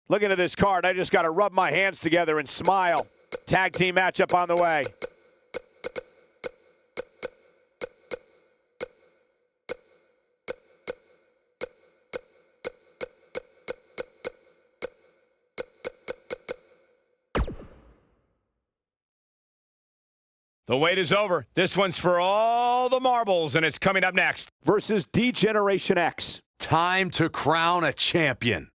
Looking at this card, I just got to rub my hands together and smile. Tag team matchup on the way. The wait is over. This one's for all the marbles, and it's coming up next. Versus D-Generation X. Time to crown a champion.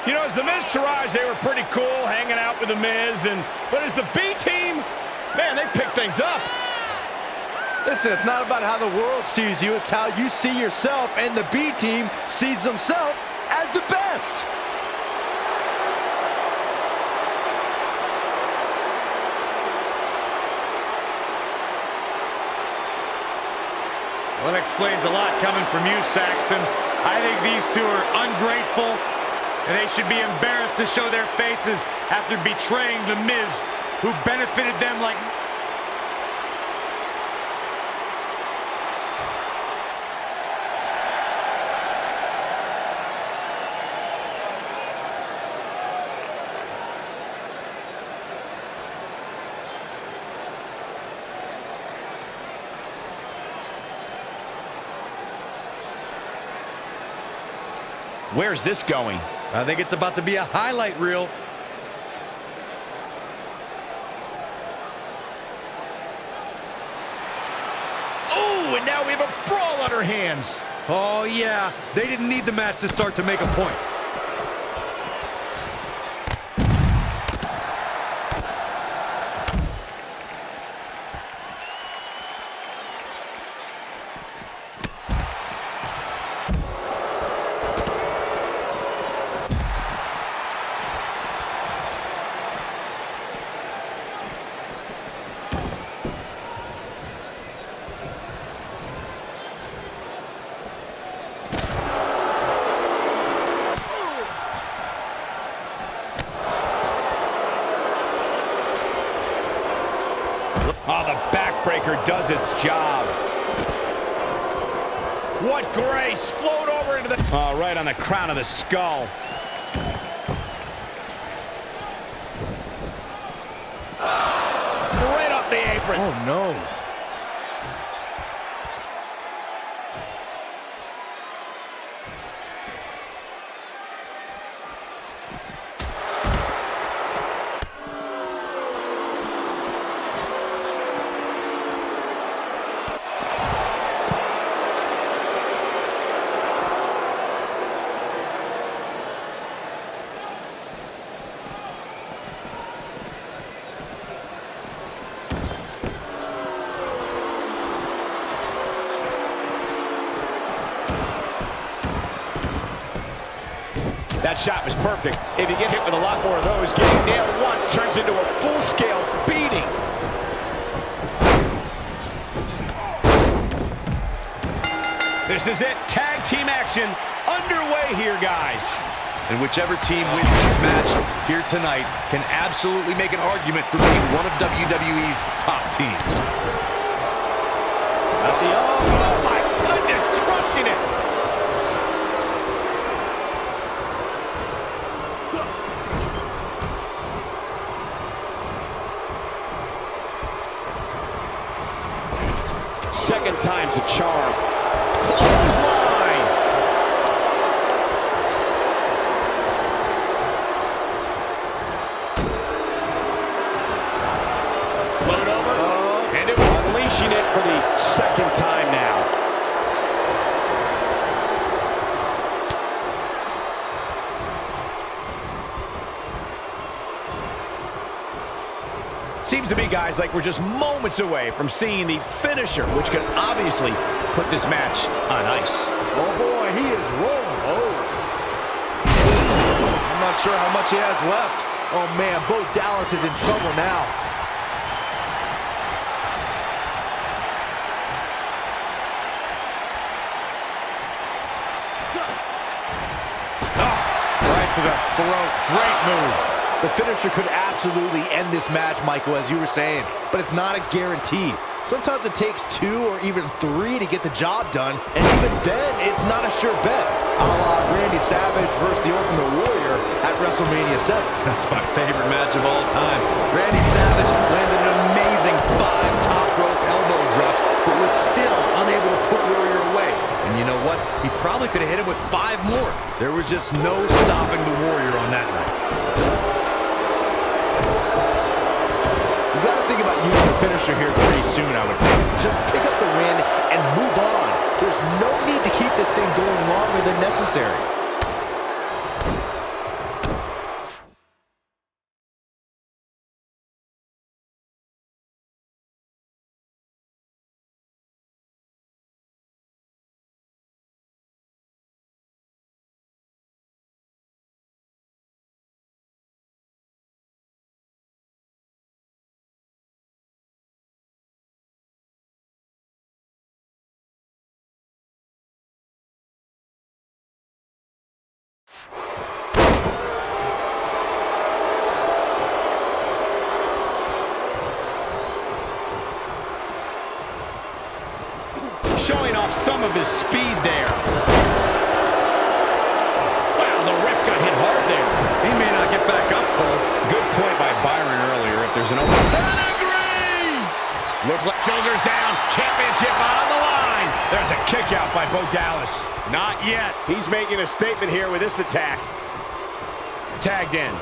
You know, as the Miz Taraj, they were pretty cool hanging out with the Miz, but as the B team, man, they pick things up. Listen, it's not about how the world sees you, it's how you see yourself, and the B team sees themselves as the best. Well, that explains a lot coming from you, Saxton. I think these two are ungrateful, and they should be embarrassed to show their faces after betraying The Miz, who benefited them like... Where's this going? I think it's about to be a highlight reel. Oh, and now we have a brawl on our hands. Oh, yeah. They didn't need the match to start to make a point. Oh, the backbreaker does its job. What grace! Float over into the... Oh, right on the crown of the skull. Right off the apron. Oh, no. That shot was perfect. If you get hit with a lot more of those, getting nailed once turns into a full-scale beating. This is it. Tag team action underway here, guys. And whichever team wins this match here tonight can absolutely make an argument for being one of WWE's top teams. Oh my goodness, crushing it. Second time's a charm. Clothesline. Float over. And it unleashing it for the second time now. Seems to me, guys, like we're just moments away from seeing the finisher, which could obviously put this match on ice. Oh, boy, he is rolling. Oh. I'm not sure how much he has left. Oh, man, Bo Dallas is in trouble now. Right to the throat. Great move. The finisher could absolutely end this match, Michael, as you were saying, but it's not a guarantee. Sometimes it takes 2 or even 3 to get the job done, and even then, it's not a sure bet. A la Randy Savage versus the Ultimate Warrior at WrestleMania 7. That's my favorite match of all time. Randy Savage landed an amazing 5 top rope elbow drops, but was still unable to put Warrior away. And you know what? He probably could have hit him with 5 more. There was just no stopping the Warrior on that night. You got to think about using the finisher here pretty soon, I would think. Just pick up the win and move on. There's no need to keep this thing going longer than necessary. Showing off some of his speed there. Wow, the ref got hit hard there. He may not get back up, Cole. Good point by Byron earlier. If there's an open... Looks like shoulders down. Championship on the line. There's a kick out by Bo Dallas. Not yet. He's making a statement here with this attack. Tagged in.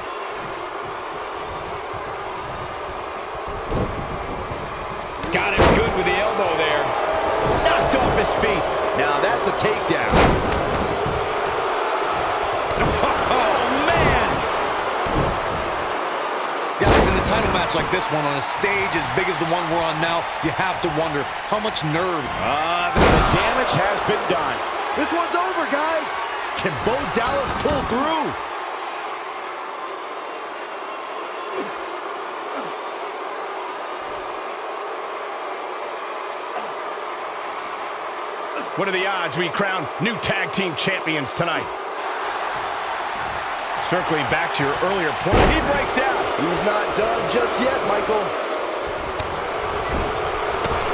Got him good with the elbow there. Knocked off his feet. Now that's a takedown. Oh, man! Guys, in a title match like this one, on a stage as big as the one we're on now, you have to wonder how much nerve. The damage has been done. This one's over, guys. Can Bo Dallas pull through? What are the odds we crown new tag team champions tonight? Circling back to your earlier point, he breaks out. He's not done just yet, Michael.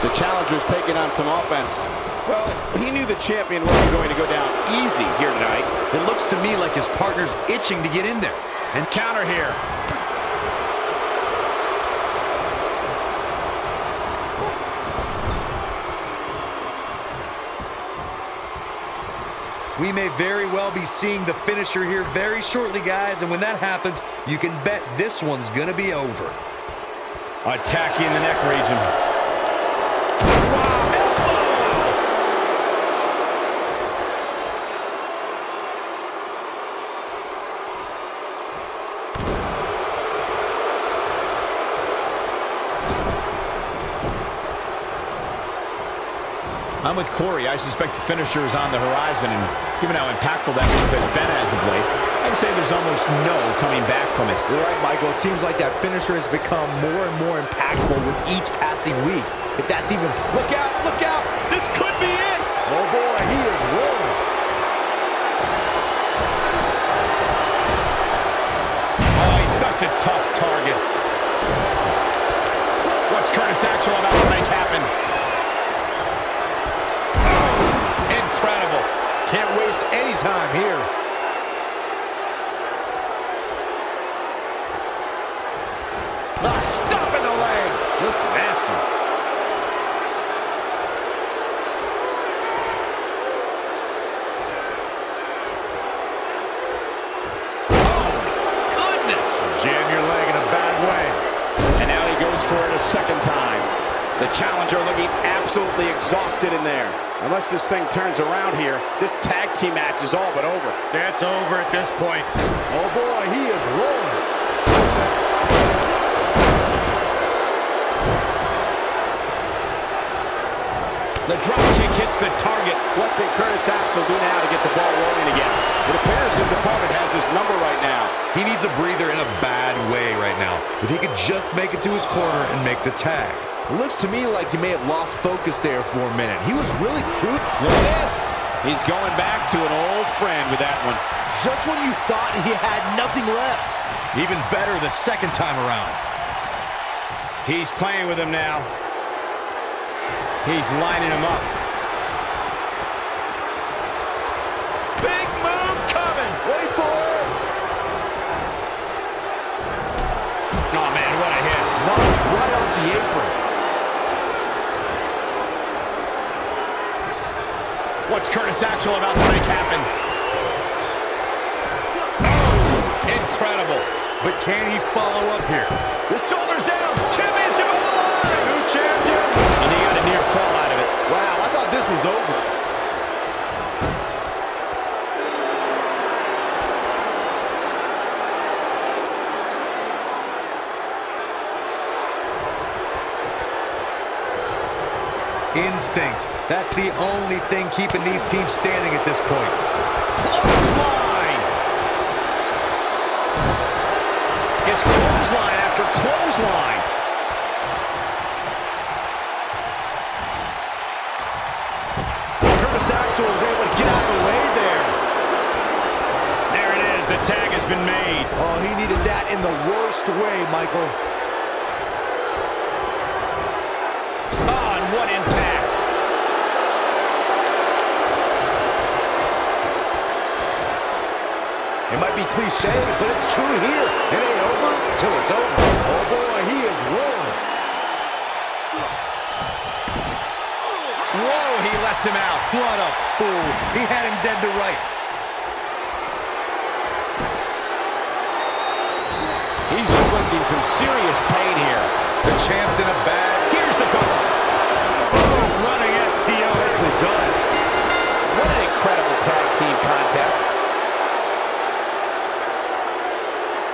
The challenger's taking on some offense. Well, he knew the champion wasn't going to go down easy here tonight. It looks to me like his partner's itching to get in there. And counter here. We may very well be seeing the finisher here very shortly, guys, and when that happens, you can bet this one's gonna be over. Attacking the neck region. I'm with Corey. I suspect the finisher is on the horizon, and given how impactful that move has been as of late, I'd say there's almost no coming back from it. You're right, Michael. It seems like that finisher has become more and more impactful with each passing week. If that's even... Look out! Look out! This could be it! Oh, boy, he is rolling. Oh, he's such a tough target. What's Curtis Axel about to make happen? Incredible. Can't waste any time here. Stop in the leg. Just nasty. Oh, goodness. Jam your leg in a bad way. And now he goes for it a second time. The challenger looking absolutely exhausted in there. Unless this thing turns around here, this tag team match is all but over. That's over at this point. Oh, boy, he is rolling. The drop kick hits the target. What can Curtis Axel do now to get the ball rolling again? It appears his opponent has his number right now. He needs a breather in a bad way right now. If he could just make it to his corner and make the tag. It looks to me like he may have lost focus there for a minute. He was really crude. Look at this. He's going back to an old friend with that one. Just when you thought he had nothing left. Even better the second time around. He's playing with him now. He's lining him up. Big move coming. Wait for it. Oh, man, what a hit. Knocked right off the apron. What's Curtis Axel about to make happen? Oh, incredible. But can he follow up here? His shoulders down. Championship on the line. New champion. And he got a near fall out of it. Wow, I thought this was over. Instinct. That's the only thing keeping these teams standing at this point. Clothesline. It's clothesline after clothesline. Curtis Axel was able to get out of the way there. There it is. The tag has been made. Oh, he needed that in the worst way, Michael. Oh, and what impact. It might be cliche, but it's true here. It ain't over till it's over. Oh, boy, he is rolling. Whoa, he lets him out. What a fool. He had him dead to rights. He's inflicting some serious pain here. The champ's in a bad... Here's the cover. Running STO. Nicely done. What an incredible tag team contest.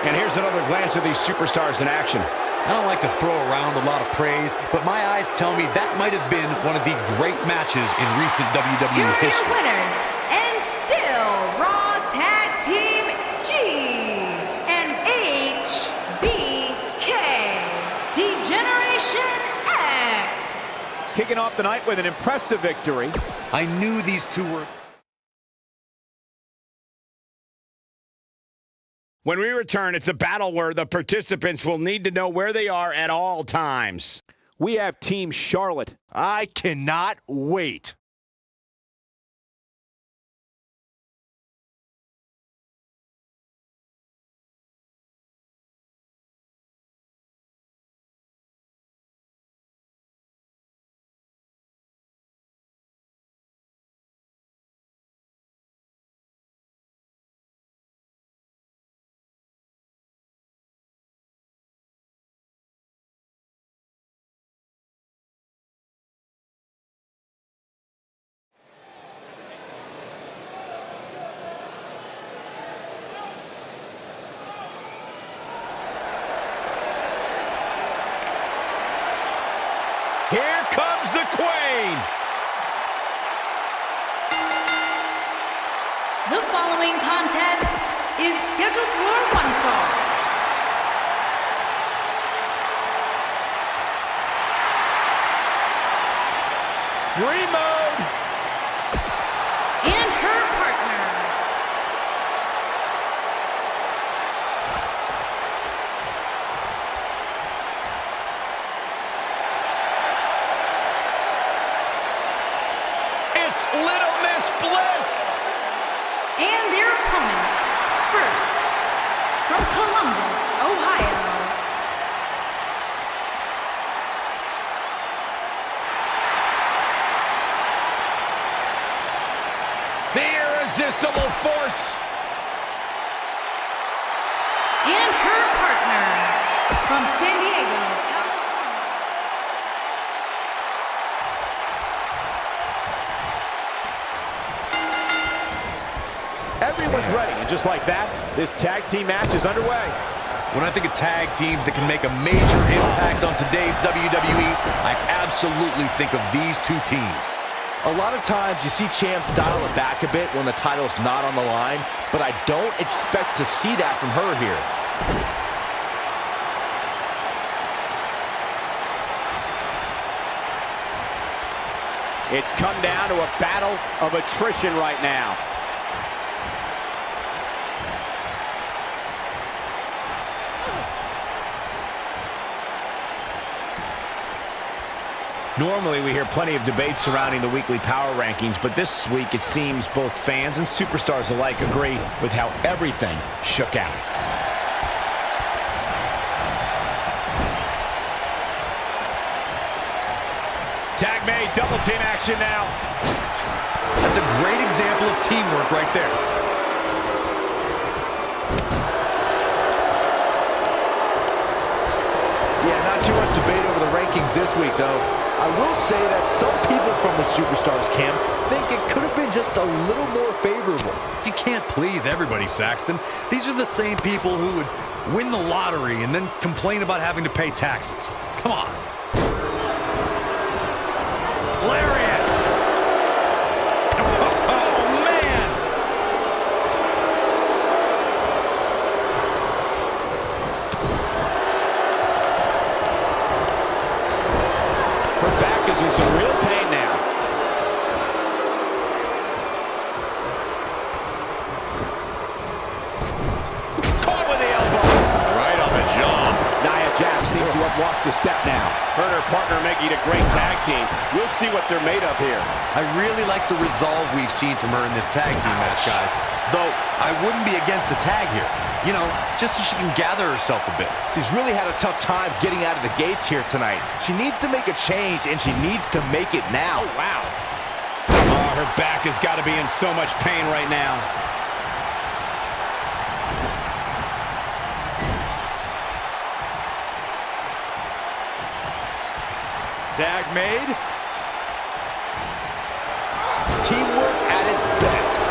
And here's another glance at these superstars in action. I don't like to throw around a lot of praise, but my eyes tell me that might have been one of the great matches in recent WWE Your history. winners, and still Raw Tag Team G and HBK Degeneration X. Kicking off the night with an impressive victory. I knew these two were... When we return, it's a battle where the participants will need to know where they are at all times. We have Team Charlotte. I cannot wait. Here comes the Queen. The following contest is scheduled for one fall. Remote. And her partner. It's Little Miss Bliss. And their opponents. First, from Columbus, Ohio. The irresistible force. And her partner. From San Diego, California. Everyone's ready, and just like that, this tag team match is underway. When I think of tag teams that can make a major impact on today's WWE, I absolutely think of these two teams. A lot of times you see champs dial it back a bit when the title's not on the line, but I don't expect to see that from her here. It's come down to a battle of attrition right now. Normally, we hear plenty of debate surrounding the weekly power rankings, but this week it seems both fans and superstars alike agree with how everything shook out. Tag made, double team action now. That's a great example of teamwork right there. Yeah, not too much debate over the rankings this week, though. I will say that some people from the Superstars camp think it could have been just a little more favorable. You can't please everybody, Saxton. These are the same people who would win the lottery and then complain about having to pay taxes. Come on. Lariat! Oh, man! Her back is in some real pain now. Caught with the elbow. Right on the jaw. Nia Jax seems to have lost a step now. Her and her partner making a great tag team. We'll see what they're made of here. I really like the resolve we've seen from her in this tag team match, guys. Though, I wouldn't be against the tag here. You know, just so she can gather herself a bit. She's really had a tough time getting out of the gates here tonight. She needs to make a change, and she needs to make it now. Oh, wow. Oh, her back has got to be in so much pain right now. Tag made. Teamwork at its best.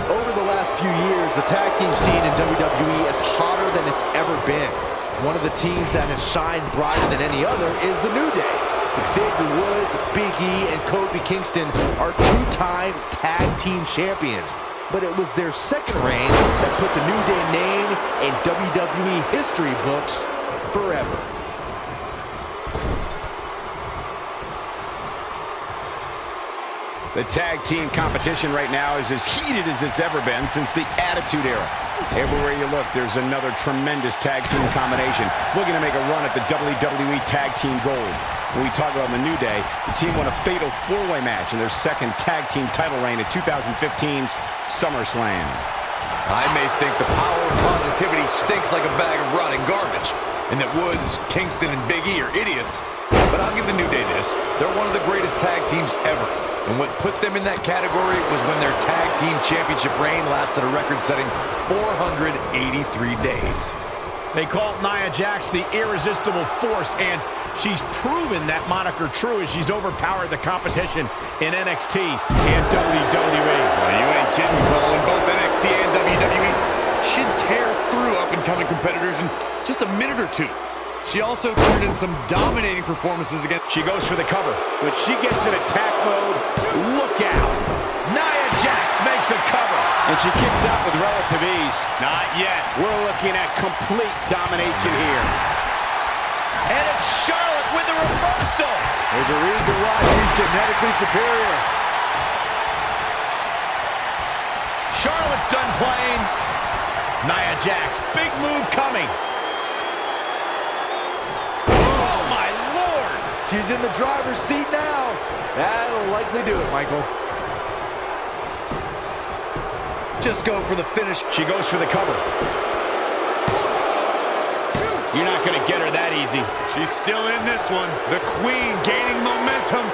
Over the last few years, the tag team scene in WWE is hotter than it's ever been. One of the teams that has shined brighter than any other is the New Day. Xavier Woods, Big E, and Kofi Kingston are two-time tag team champions. But it was their second reign that put the New Day name in WWE history books forever. The tag team competition right now is as heated as it's ever been since the Attitude Era. Everywhere you look, there's another tremendous tag team combination looking to make a run at the WWE Tag Team Gold. When we talk about the New Day, the team won a fatal four-way match in their second tag team title reign at 2015's SummerSlam. I may think the power of positivity stinks like a bag of rotting garbage, and that Woods, Kingston, and Big E are idiots, but I'll give the New Day this. They're one of the greatest tag teams ever. And what put them in that category was when their tag team championship reign lasted a record-setting 483 days. They call Nia Jax the irresistible force, and she's proven that moniker true as she's overpowered the competition in NXT and WWE. Well, you ain't kidding, Cole. In both NXT and WWE should tear through up-and-coming competitors in just a minute or two. She also turned in some dominating performances against. She goes for the cover. When she gets in attack mode, look out. Nia Jax makes a cover. And she kicks out with relative ease. Not yet. We're looking at complete domination here. And it's Charlotte with a reversal. There's a reason why she's genetically superior. Charlotte's done playing. Nia Jax, big move coming. Oh, my Lord. She's in the driver's seat now. That'll likely do it, Michael. Just go for the finish. She goes for the cover. You're not going to get her that easy. She's still in this one. The Queen gaining momentum.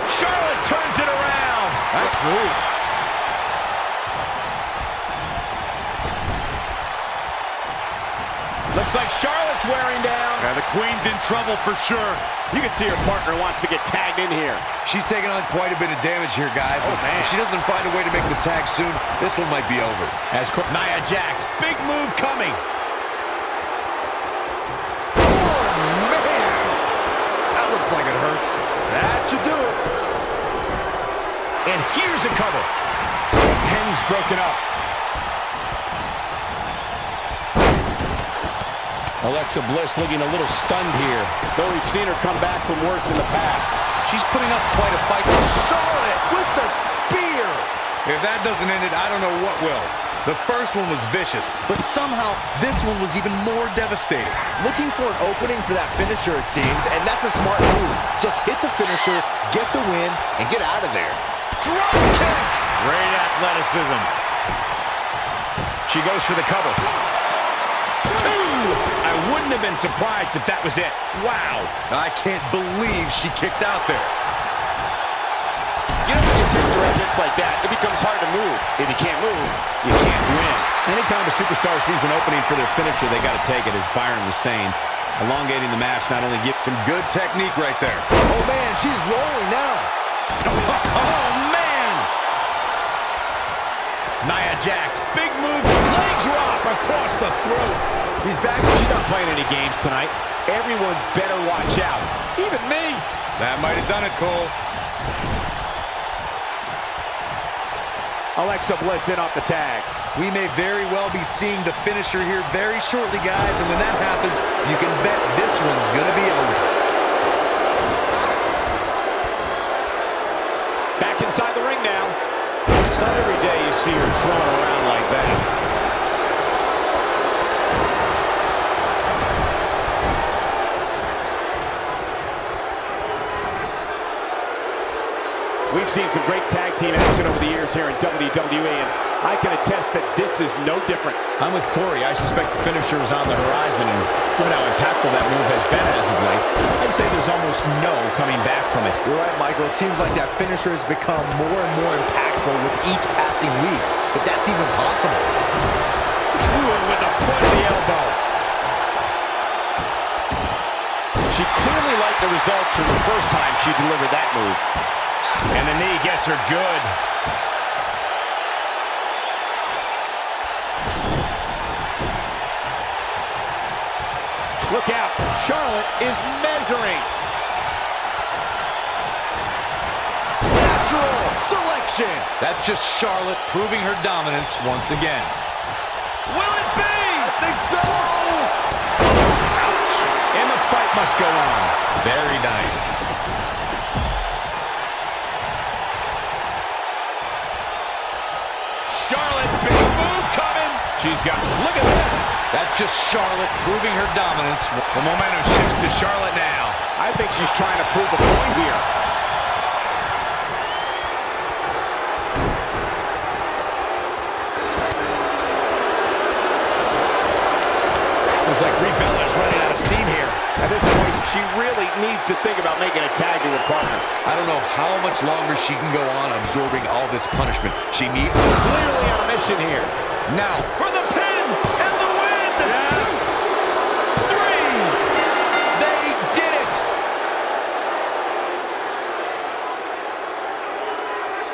Charlotte turns it around. Nice move. Looks like Charlotte's wearing down. Yeah, the Queen's in trouble for sure. You can see her partner wants to get tagged in here. She's taking on quite a bit of damage here, guys. Oh, man. If she doesn't find a way to make the tag soon, this one might be over. As Nia Jax, big move coming. That looks like it hurts. That should do it. And here's a cover. The pin's broken up. Alexa Bliss looking a little stunned here. Though we've seen her come back from worse in the past. She's putting up quite a fight. Charlotte with the spear. If that doesn't end it, I don't know what will. The first one was vicious, but somehow this one was even more devastating. Looking for an opening for that finisher, it seems, and that's a smart move. Just hit the finisher, get the win, and get out of there. Drop kick. Great athleticism. She goes for the cover. Two. I wouldn't have been surprised if that was it. Wow. I can't believe she kicked out there. You know, when you take directions like that, it becomes hard to move. If you can't move, you can't win. Anytime a superstar sees an opening for their finisher, they got to take it, as Byron was saying. Elongating the match not only gives Some good technique right there. Oh, man, she's rolling now. Oh, man! Nia Jax, big move, leg drop across the throat. She's back, but she's not playing any games tonight. Everyone better watch out. Even me. That might have done it, Cole. Alexa Bliss in off the tag. We may very well be seeing the finisher here very shortly, guys, and when that happens, you can bet this one's gonna be over. Back inside the ring now. It's not every day you see her thrown around like that. We've seen some great tag team action over the years here in WWE, and I can attest that this is no different. I'm with Corey. I suspect the finisher is on the horizon, and look at how impactful that move has been as of late. I'd say there's almost no coming back from it. You're right, Michael. It seems like that finisher has become more and more impactful with each passing week. But that's even possible. Ooh, with the point of the elbow. She clearly liked the results from the first time she delivered that move. And the knee gets her good. Look out. Charlotte is measuring. Natural selection. That's just Charlotte proving her dominance once again. Will it be? I think so. Ouch. And the fight must go on. Very nice. Charlotte, big move coming. She's got, Look at this. That's just Charlotte proving her dominance. the momentum shifts to Charlotte now. I think she's trying to prove a point here. Looks like Brie Bella is running out of steam here. At this point, she really needs to think about making a tag to her partner. I don't know how much longer she can go on absorbing all this punishment. She needs to Clearly on a mission here. now. For the pin and the win. Yes. 3. They did it.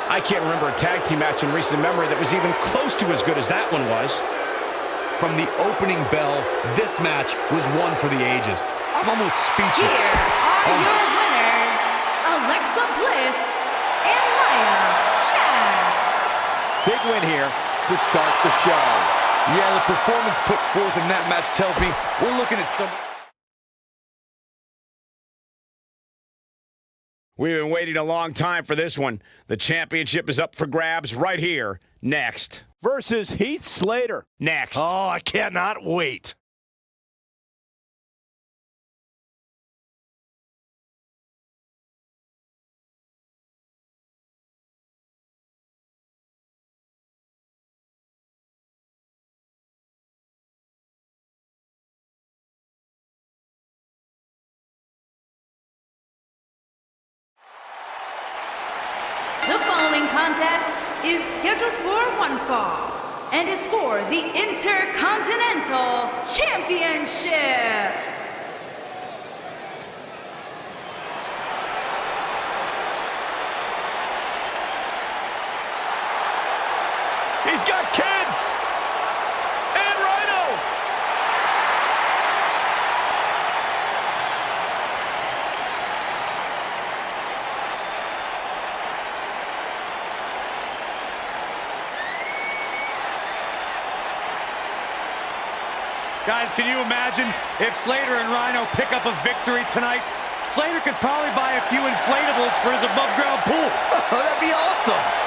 I can't remember a tag team match in recent memory that was even close to as good as that one was. From the opening bell, this match was one for the ages. I'm almost speechless. Here are your winners, Alexa Bliss and Nia Jax. Big win here to start the show. Yeah, the performance put forth in that match tells me we're looking at some... We've been waiting a long time for this one. The championship is up for grabs right here, next. Versus Heath Slater. Next. Oh, I cannot wait. The following contest is scheduled for one fall and is for the Intercontinental Championship. He's got kids and Rhino. Guys, can you imagine if Slater and Rhino pick up a victory tonight? Slater could probably buy a few inflatables for his above-ground pool. That'd be awesome.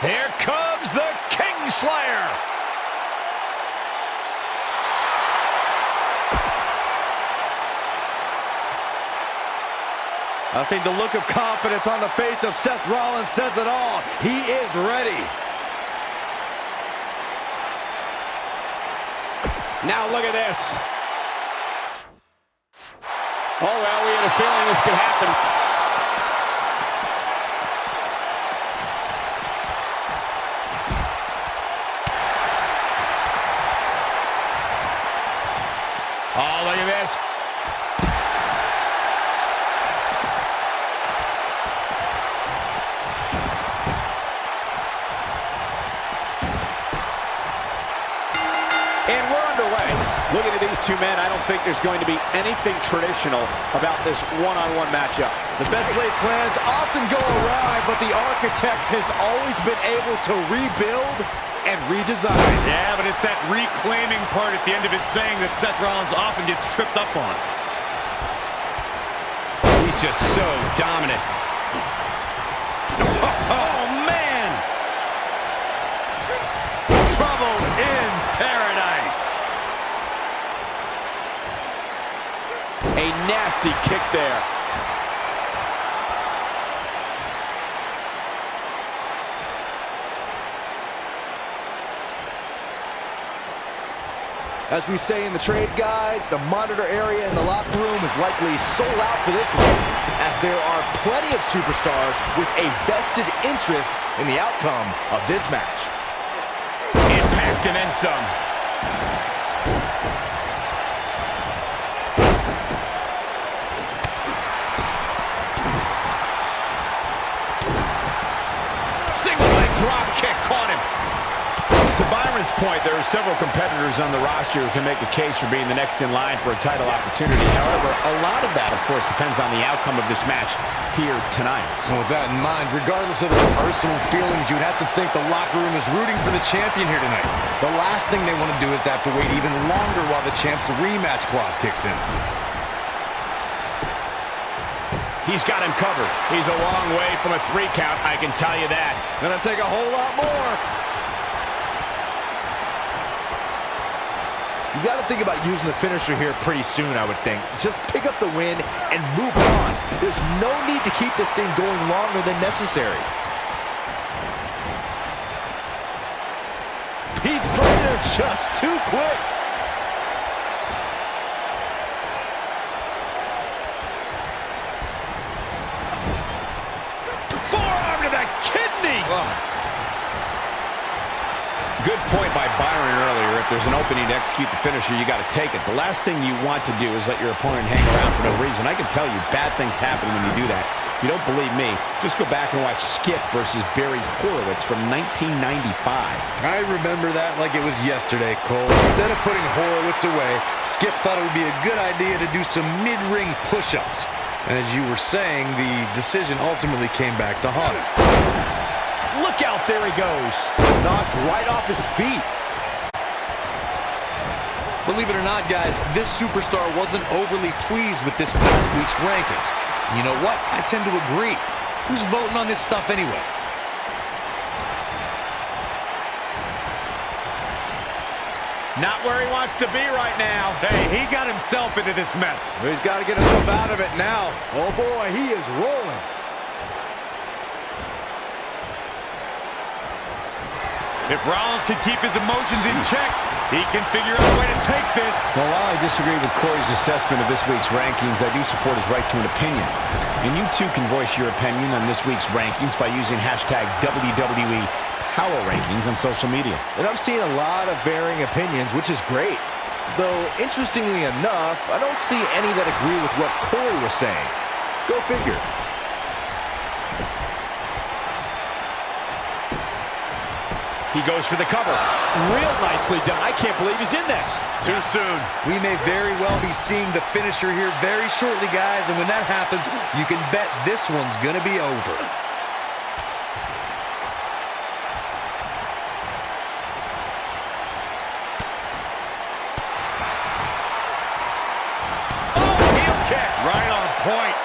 Here comes the Kingslayer. I think the look of confidence on the face of Seth Rollins says it all. He is ready. Now look at this. Oh, well, we had a feeling this could happen. Oh, look at this. And we're underway. Looking at these two men, I don't think there's going to be anything traditional about this one-on-one matchup. The best laid plans often go awry, but the architect has always been able to rebuild and redesign. Yeah, but it's that reclaiming part at the end of his saying that Seth Rollins often gets tripped up on. He's just so dominant. Oh, man! Trouble in paradise. A nasty kick there. As we say in the trade, guys, the monitor area in the locker room is likely sold out for this one, as there are plenty of superstars with a vested interest in the outcome of this match. Impact and then some. Single leg drop kick caught him. To Byron's point, there are several competitors on the roster who can make a case for being the next in line for a title opportunity. However, a lot of that, of course, depends on the outcome of this match here tonight. And with that in mind, regardless of their personal feelings, you'd have to think the locker room is rooting for the champion here tonight. The last thing they want to do is to have to wait even longer while the champ's rematch clause kicks in. He's got him covered. He's a long way from a 3 count, I can tell you that. Gonna take a whole lot more. You got to think about using the finisher here pretty soon, I would think. Just pick up the win and move on. There's no need to keep this thing going longer than necessary. Heath Slater just too quick. goodness! Good point by Byron earlier. If there's an opening to execute the finisher, you got to take it. The last thing you want to do is let your opponent hang around for no reason. I can tell you, bad things happen when you do that. If you don't believe me, just go back and watch Skip versus Barry Horowitz from 1995. I remember that like it was yesterday, Cole. Instead of putting Horowitz away, Skip thought it would be a good idea to do some mid-ring push-ups. And as you were saying, the decision ultimately came back to haunt him. Look out, there he goes. Knocked right off his feet. Believe it or not, guys, this superstar wasn't overly pleased with this past week's rankings. You know what? I tend to agree. Who's voting on this stuff anyway? Not where he wants to be right now. Hey, he got himself into this mess. He's got to get himself out of it now. Oh boy, he is rolling. If Rollins can keep his emotions in check, he can figure out a way to take this. Well, while I disagree with Corey's assessment of this week's rankings, I do support his right to an opinion. And you too can voice your opinion on this week's rankings by using hashtag WWE Power Rankings on social media. And I'm seeing a lot of varying opinions, which is great. Though, interestingly enough, I don't see any that agree with what Corey was saying. Go figure. He goes for the cover. Real nicely done. I can't believe he's in this. Too soon. We may very well be seeing the finisher here very shortly, guys, and when that happens, you can bet this one's going to be over. Oh, heel kick. Right on point.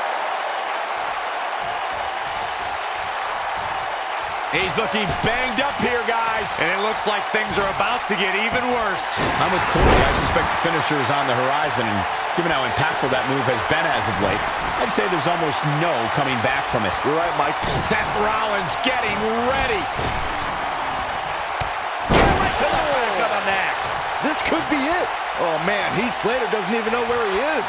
He's looking banged up here, guys. And it looks like things are about to get even worse. I'm with Corey. I suspect the finisher is on the horizon, and given how impactful that move has been as of late, I'd say there's almost no coming back from it. You're right, Mike. Seth Rollins getting ready. Right to the back of the neck. This could be it. Oh, man, Heath Slater doesn't even know where he is.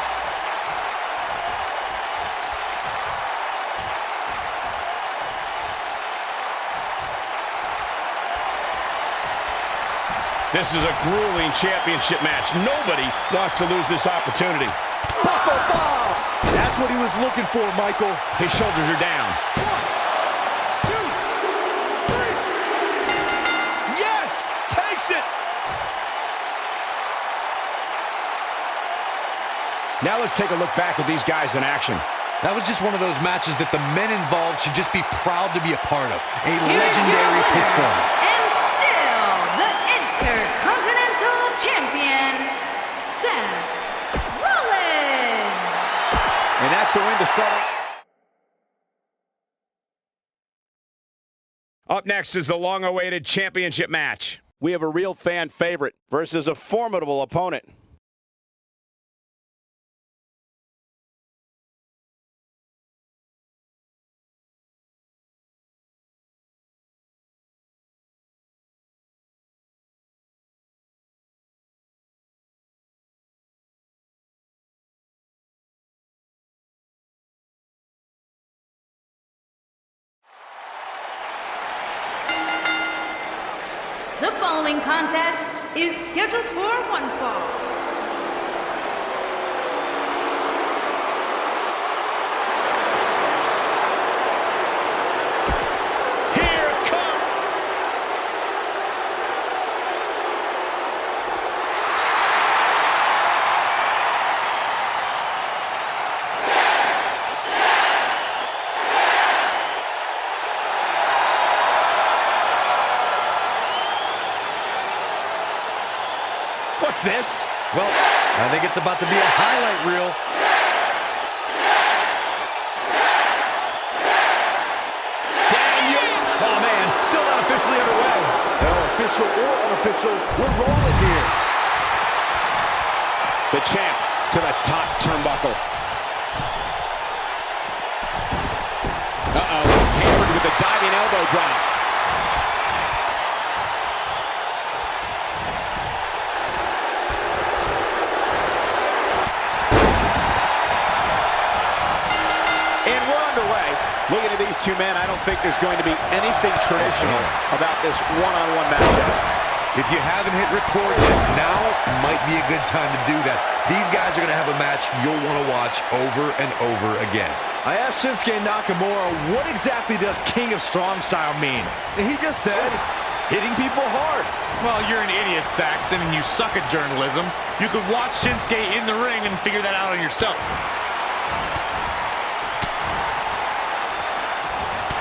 This is a grueling championship match. Nobody wants to lose this opportunity. Buckle bomb! That's what he was looking for, Michael. His shoulders are down. 1, 2, 3. Yes! Takes it! Now let's take a look back at these guys in action. That was just one of those matches that the men involved should just be proud to be a part of. A legendary performance. And still, the Intercontinental Champion, Seth Rollins. And that's a win to start. Up next is the long-awaited championship match. We have a real fan favorite versus a formidable opponent. The following contest is scheduled for one fall. Here it comes! What's this? Well, I think it's about to be a highlight reel. Damn you! Oh, man, still not officially underway. No, official or unofficial, we're rolling here. The champ to the top turnbuckle. Uh-oh, hammered with the diving elbow drop. And we're underway. Looking at these two men, I don't think there's going to be anything traditional about this one-on-one matchup. If you haven't hit record yet, now might be a good time to do that. These guys are going to have a match you'll want to watch over and over again. I asked Shinsuke Nakamura, what exactly does King of Strong Style mean? And he just said, hitting people hard. Well, you're an idiot, Saxton, and you suck at journalism. You could watch Shinsuke in the ring and figure that out on yourself.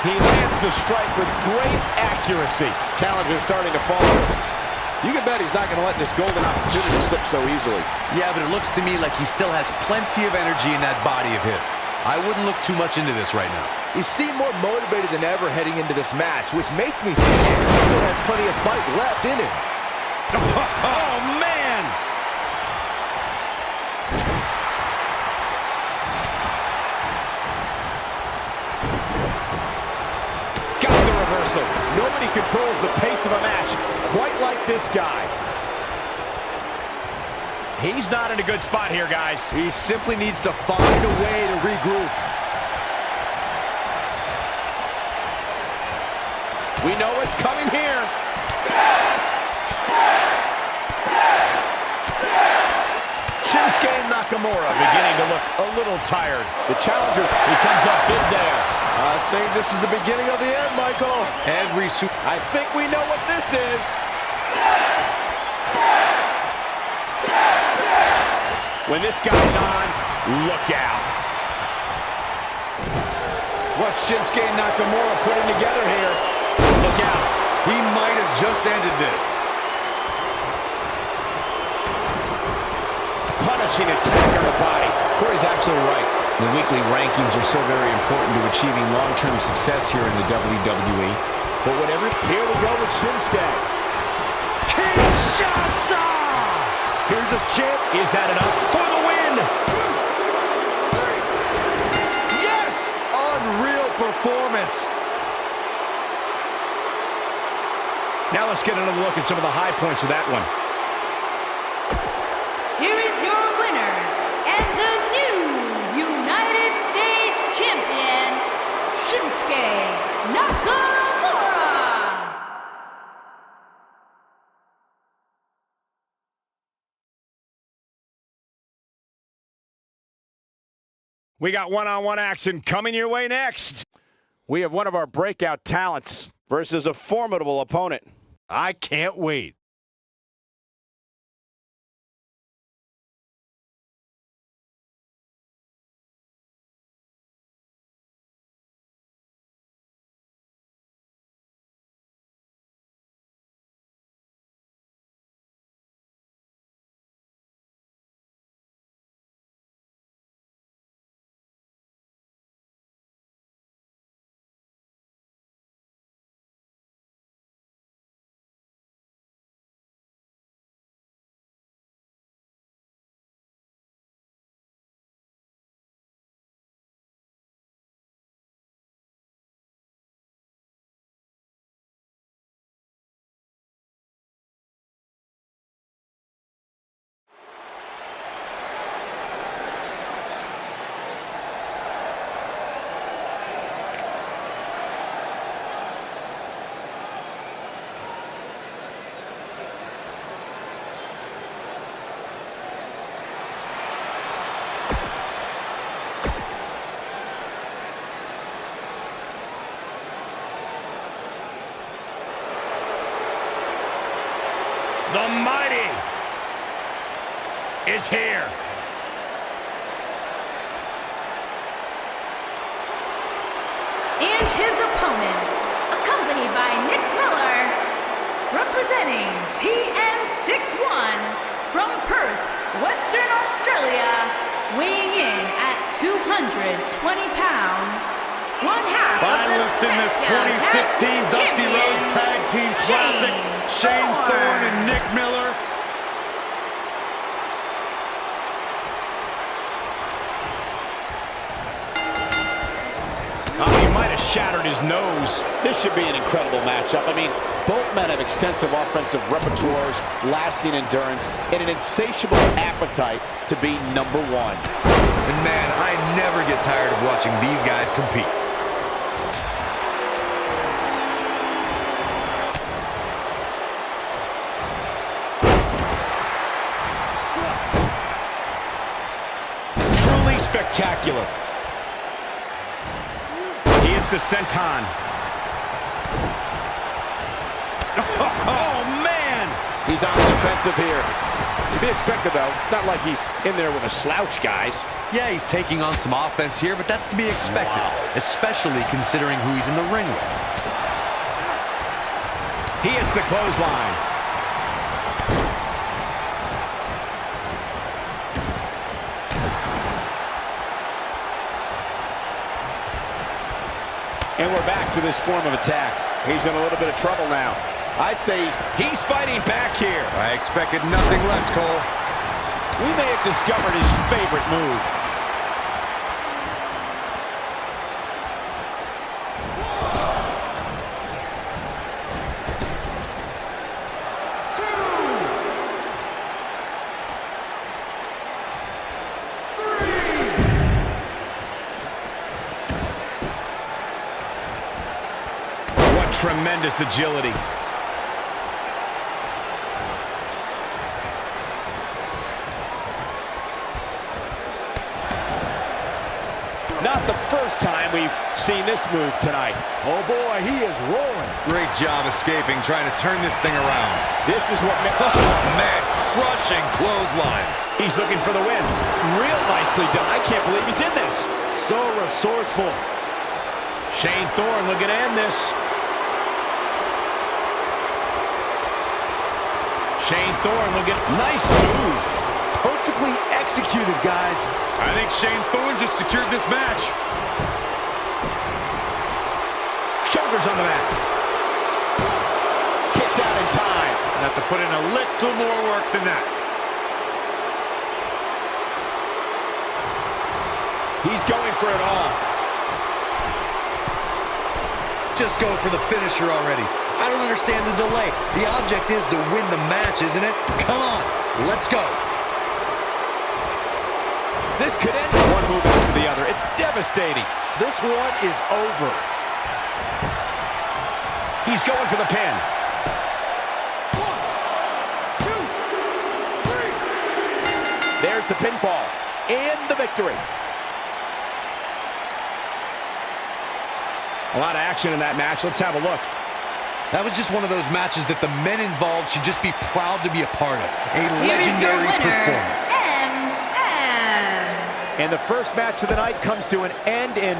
He lands the strike with great accuracy. Challenger starting to falter. You can bet he's not going to let this golden opportunity slip so easily. Yeah, but it looks to me like he still has plenty of energy in that body of his. I wouldn't look too much into this right now. He seemed more motivated than ever heading into this match, which makes me think he still has plenty of fight left in him. Oh, man! Got the reversal. Nobody controls the pace of a match quite like this guy. He's not in a good spot here, guys. He simply needs to find a way to regroup. We know what's coming here. Shinsuke Nakamura beginning to look a little tired. The challenger, he comes up big there. I think this is the beginning of the end, Michael. I think we know what this is. When this guy's on, look out. What's Shinsuke Nakamura putting together here? Look out. He might have just ended this. Punishing attack on the body. Corey's absolutely right. The weekly rankings are so very important to achieving long-term success here in the WWE. But whatever, here we go with Shinsuke. Kinshasa! Here's his chant. Is that enough for the win? Yes! Unreal performance. Now let's get another look at some of the high points of that one. Here is your winner and the new United States Champion, Shinsuke Nakamura. We got one-on-one action coming your way next. We have one of our breakout talents versus a formidable opponent. I can't wait. The mighty is here. And his opponent, accompanied by Nick Miller, representing TM61 from Perth, Western Australia, weighing in at 220 pounds, one half Finalists in the 2016 Dusty Rhodes Tag Team Classic, Shane Thorne and Nick Miller. He might have shattered his nose. This should be an incredible matchup. I mean, both men have extensive offensive repertoires, lasting endurance, and an insatiable appetite to be number one. And man, I never get tired of watching these guys compete. spectacular. He hits the senton. Oh, man! He's on the defensive here. To be expected, though. It's not like he's in there with a slouch, guys. Yeah, he's taking on some offense here, but that's to be expected, especially considering who he's in the ring with. He hits the clothesline. And we're back to this form of attack. He's in a little bit of trouble now. I'd say he's fighting back here. I expected nothing less, Cole. We may have discovered his favorite move. What tremendous agility. Not the first time we've seen this move tonight. Oh boy, he is rolling. Great job escaping, trying to turn this thing around. This is what makes... Oh, man, crushing clothesline. He's looking for the win. Real nicely done. I can't believe he's in this. So resourceful. Shane Thorne looking to end this. Shane Thorne looking... Nice move. Perfectly executed, guys. I think Shane Thorne just secured this match. Shoulders on the mat. Kicks out in time. Have to put in a little more work than that. He's going for it all. Just go for the finisher already. I don't understand the delay. The object is to win the match, isn't it? Come on, let's go. This could end one move after the other. It's devastating. This one is over. He's going for the pin. 1, 2, 3. There's the pinfall and the victory. A lot of action in that match. Let's have a look. That was just one of those matches that the men involved should just be proud to be a part of. A Here is your legendary winner, performance. And the first match of the night comes to an end in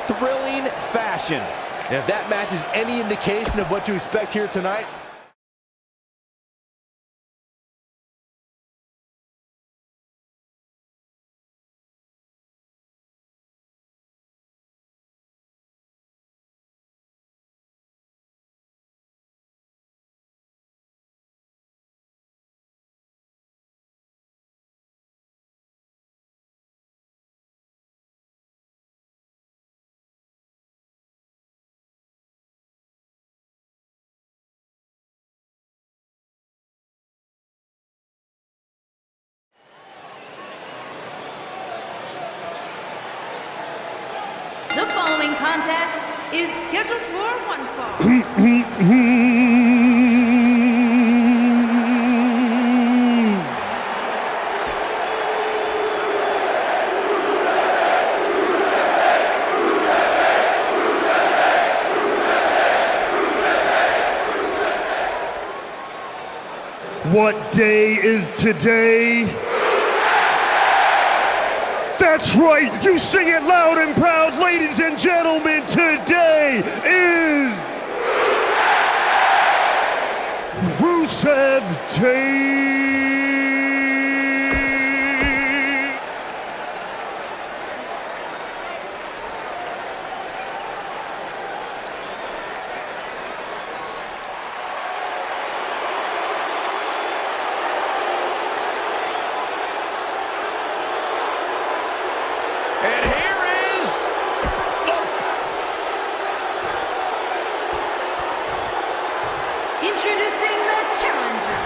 thrilling fashion. And if that match is any indication of what to expect here tonight, The following contest is scheduled for one fall. What day is today? That's right, you sing it loud and proud, ladies and gentlemen. Today is Rusev Day. And here is Introducing the challenger